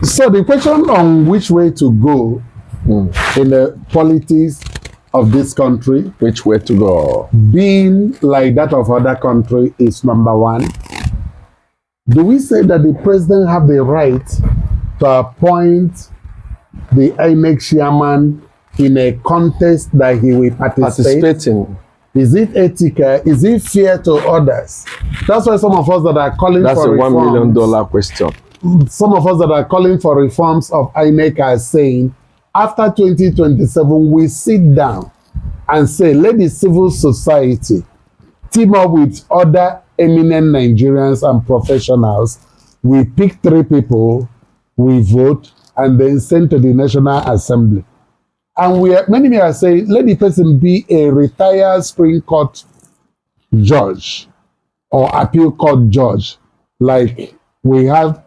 So the question on which way to go in the politics of this country, which way to go, being like that of other country, is number one. Do we say that the president have the right to appoint the INEC chairman in a contest that he will participate in? Is it ethical? Is it fair to others? That's why some of us that are calling for reforms. That's a $1 million question. Some of us that are calling for reforms of INEC are saying, after 2027, we sit down and say, let the civil society team up with other eminent Nigerians and professionals. We pick 3 people, we vote, and then send to the National Assembly. And many are saying, let the person be a retired Supreme Court judge or appeal court judge, like we have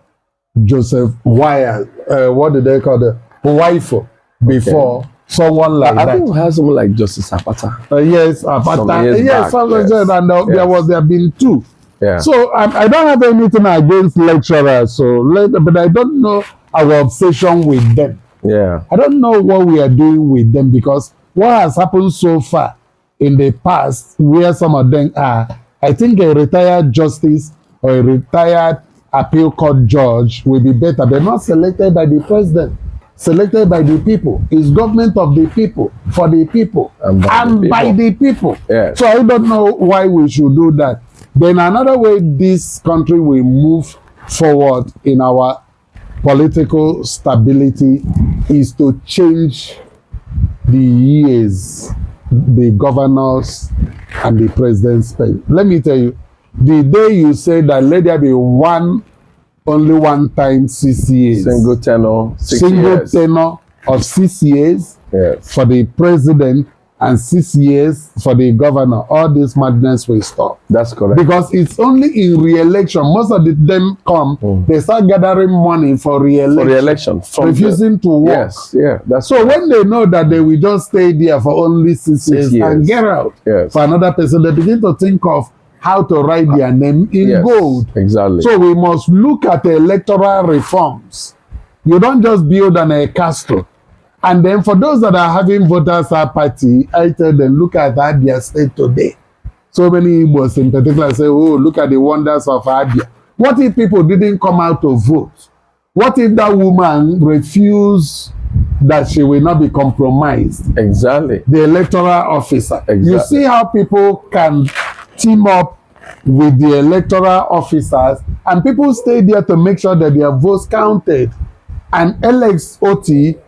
Joseph Wire, what do they call the Wifo before, someone like that. I think we have someone like Justice Apata. Yes, Apata. Yes, and there have been 2. Yeah. So I don't have anything against lecturers, but I don't know our obsession with them. Yeah. I don't know what we are doing with them, because what has happened so far in the past, where some of them are, I think a retired justice or a retired appeal court judge will be better, but not selected by the president, selected by the people. It's government of the people, for the people, and by the people. Yes. So I don't know why we should do that. Then another way this country will move forward in our political stability is to change the years the governors and the president spend. Let me tell you, the day you say that let there be only one time 6 years, single tenor, 6 years. Single tenor of 6 years, yes, for the president and 6 years for the governor, all this madness will stop. That's correct. Because it's only in re-election. Most of them come, they start gathering money for re-election. Refusing to work. Yes, yeah. That's so when they know that they will just stay there for only 6 years and get out for another person, they begin to think of how to write their name in gold. Exactly. So we must look at the electoral reforms. You don't just build a castle. And then for those that are having voters apathy, I tell them, look at Abia State today. So many Igbos in particular say, oh, look at the wonders of Abia. What if people didn't come out to vote? What if that woman refused that she will not be compromised? Exactly. The electoral officer. Exactly. You see how people can team up with the electoral officers, and people stay there to make sure that their votes counted. And LXOT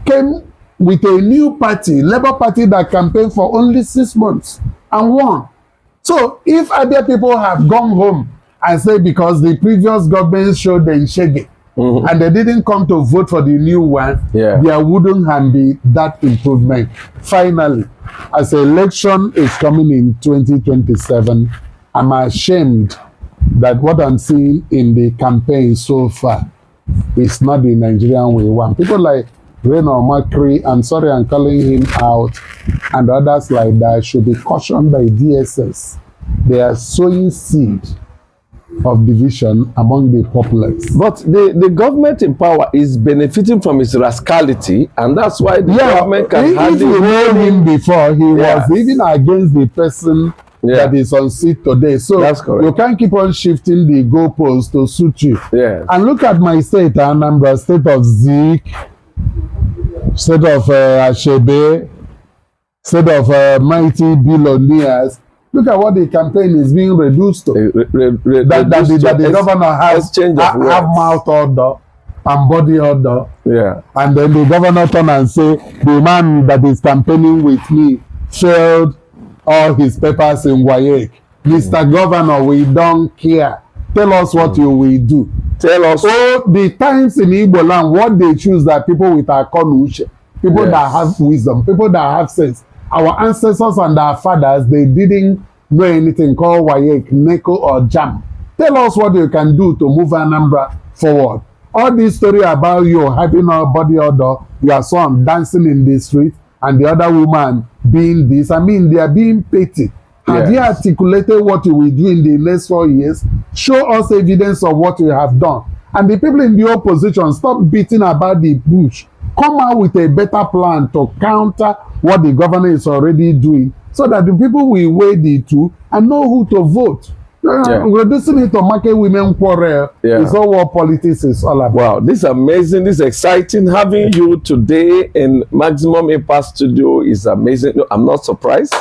came with a new party, Labour Party, that campaigned for only 6 months and won. So if other people have gone home and say because the previous government showed them shaggy and they didn't come to vote for the new one, there wouldn't have been that improvement. Finally, as the election is coming in 2027, I'm ashamed that what I'm seeing in the campaign so far is not the Nigerian we want. People like Reno Macri, I'm sorry I'm calling him out, and others like that should be cautioned by DSS. They are sowing seed of division among the populace. But the government in power is benefiting from its rascality, and that's why the government can hardly... If you know him before, he was even against the person that is on seat today. So you can't keep on shifting the goalposts to suit you. And look at my state, Anambra, state of Zeke, state of Ashebe, state of mighty billionaires. Look at what the campaign is being reduced to. That the governor has have mouth order and body order. And then the governor turn and say, the man that is campaigning with me failed all his papers in WAEC. Mr. Governor, we don't care. Tell us what you will do. Tell us. Oh, the times in Igbo land, what they choose are people with akonuche, people that have wisdom, people that have sense. Our ancestors and our fathers, they didn't know anything called WAEC, NECO, or JAM. Tell us what you can do to move Anambra forward. All this story about you having a body odor, your son dancing in the street, and the other woman being this, I mean, they are being petty. Have you articulated what you will do in the next 4 years? Show us evidence of what you have done. And the people in the opposition, stop beating about the bush. Come out with a better plan to counter what the government is already doing, so that the people will weigh the two and know who to vote. Reducing it to market women quarrel is all what politics is all about. Wow, this is amazing. This is exciting. Having you today in Maximum Impact Studio is amazing. No, I'm not surprised.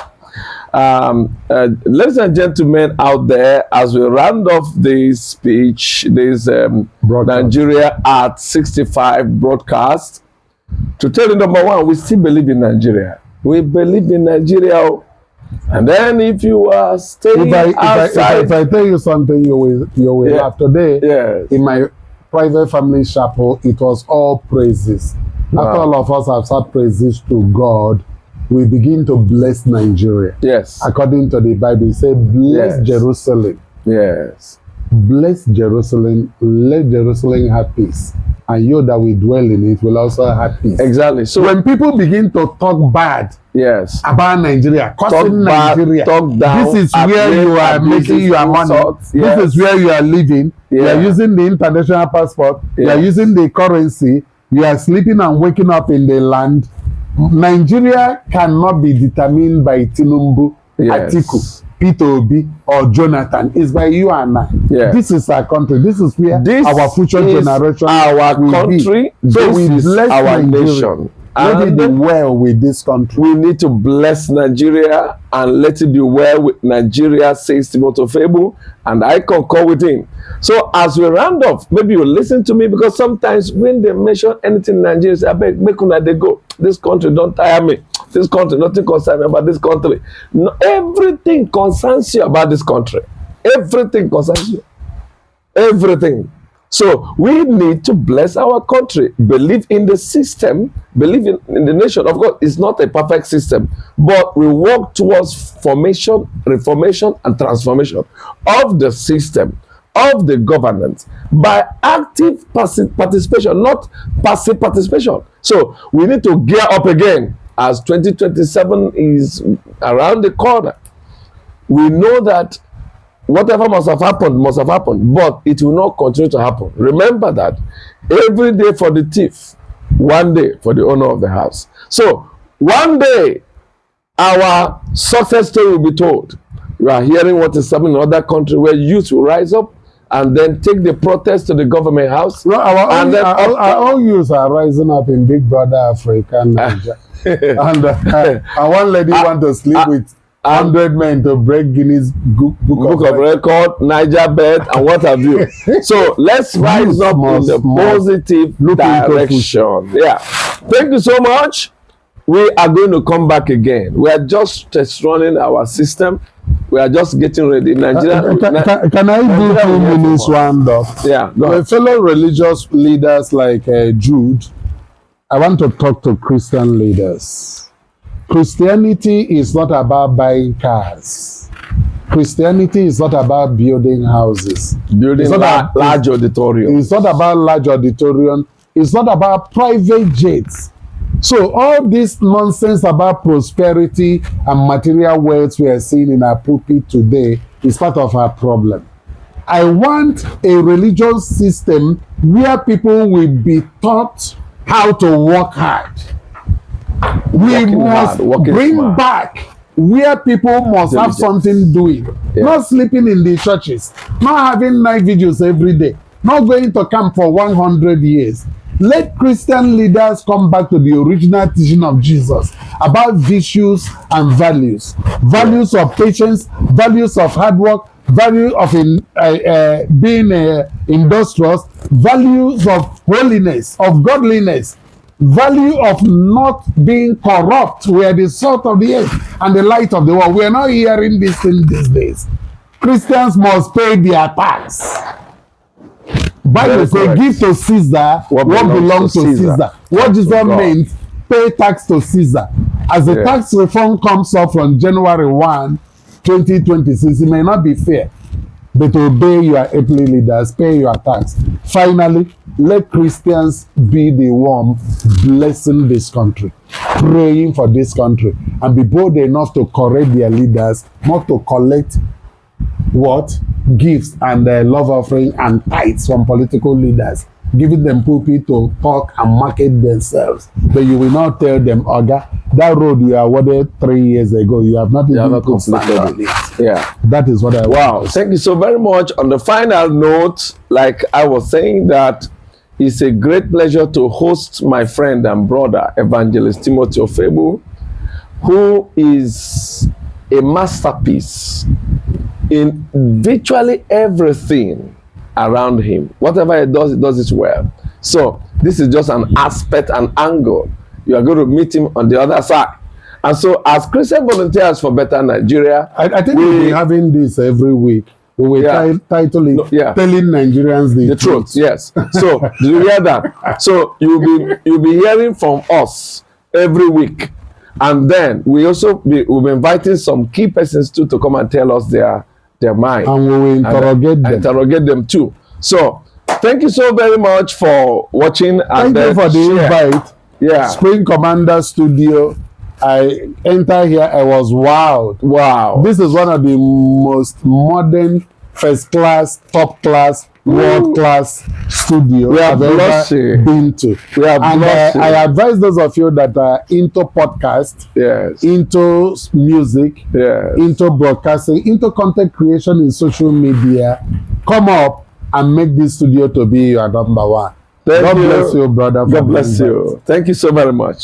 Ladies and gentlemen out there, as we round off this speech, this Nigeria at 65 broadcast, to tell you, number one, we still believe in Nigeria. We believe in Nigeria. And then if you are staying outside... If I tell you something, you will laugh. Today, in my private family chapel, it was all praises. Wow. After all of us have said praises to God, we begin to bless Nigeria. Yes. According to the Bible, it says, bless Jerusalem. Yes. Bless Jerusalem, let Jerusalem have peace. And you that will dwell in it will also have peace. Exactly. So when people begin to talk bad about Nigeria, cursing Nigeria, talk down, this is where you are making your money. This is where you are living. You are using the international passport. You are using the currency. You are sleeping and waking up in the land. Nigeria cannot be determined by Tinubu, Atiku, Peter Obi, or Jonathan. It's by you and I. This is our country. This is where our future generation our country. Be. So we bless our Nigeria. nation. Let it be well with this country. We need to bless Nigeria and let it be well with Nigeria, says Timothy OFOEGBU, and I concur with him. So as we round off, maybe you listen to me, because sometimes when they mention anything in Nigeria, say, I beg, make una they go. This country don't tire me. This country, nothing concerns me about this country. No, everything concerns you about this country. Everything concerns you. Everything. So we need to bless our country, believe in the system, believe in the nation. Of course, it's not a perfect system, but we work towards formation, reformation, and transformation of the system, of the governance, by active participation, not passive participation. So we need to gear up again as 2027 is around the corner. We know that whatever must have happened, but it will not continue to happen. Remember that every day for the thief, one day for the owner of the house. So one day our success story will be told. You are hearing what is happening in other countries where youth will rise up and then take the protest to the government house. Well, our own youth are rising up in Big Brother Africa and Nigeria. And one lady want to sleep with 100 men to break Guinness book of record, Niger bed, and what have you. So let's rise up in the positive direction. Thank you so much. We are going to come back again. We are just test running our system. We are just getting ready. Nigeria. Can I do 2 minutes round up? Go fellow religious leaders like Jude, I want to talk to Christian leaders. Christianity is not about buying cars. Christianity is not about building houses. Building large auditorium. It's not about large auditorium. It's not about private jets. So all this nonsense about prosperity and material wealth we are seeing in our pulpit today is part of our problem. I want a religious system where people will be taught how to work hard. We must bring back where people must have something doing. Not sleeping in the churches, not having night videos every day, not going to camp for 100 years. Let Christian leaders come back to the original teaching of Jesus about virtues and values. Values of patience, values of hard work, value of being industrious, values of holiness, of godliness, value of not being corrupt. We are the salt of the earth and the light of the world. We are not hearing this thing these days. Christians must pay their tax. Bible says, give to Caesar what belongs to Caesar. What Jesus means, pay tax to Caesar. As the tax reform comes up from January 1, 2026, it may not be fair, but obey your earthly leaders, pay your tax. Finally, let Christians be the one blessing this country, praying for this country, and be bold enough to correct their leaders, not to collect what? Gifts and love offering and tithes from political leaders, giving them pulpit to talk and market themselves. But you will not tell them, Oga, that road you awarded 3 years ago, you have not even completed it. Yeah. That is what I want. Wow. Thank you so very much. On the final note, like I was saying, that it's a great pleasure to host my friend and brother, Evangelist Timothy OFOEGBU, who is a masterpiece in virtually everything around him. Whatever he does it well. So this is just an aspect, an angle. You are going to meet him on the other side. And so as Christian Volunteers for Better Nigeria, I think we'll be having this every week. We will title it Telling Nigerians the Truth. Yes. So do you hear that? So you'll be hearing from us every week. And then we'll be inviting some key persons too to come and tell us their mind. And we will interrogate them too. So thank you so very much for watching. Thank you for the invite. Yeah. Spring Commander Studio. I entered here, I was wowed. Wow. This is one of the most modern, first class, top class, world class studio I've ever been to. And I advise those of you that are into podcast, into music, into broadcasting, into content creation in social media, come up and make this studio to be your number one. God bless you, brother. God bless you. Thank you so very much.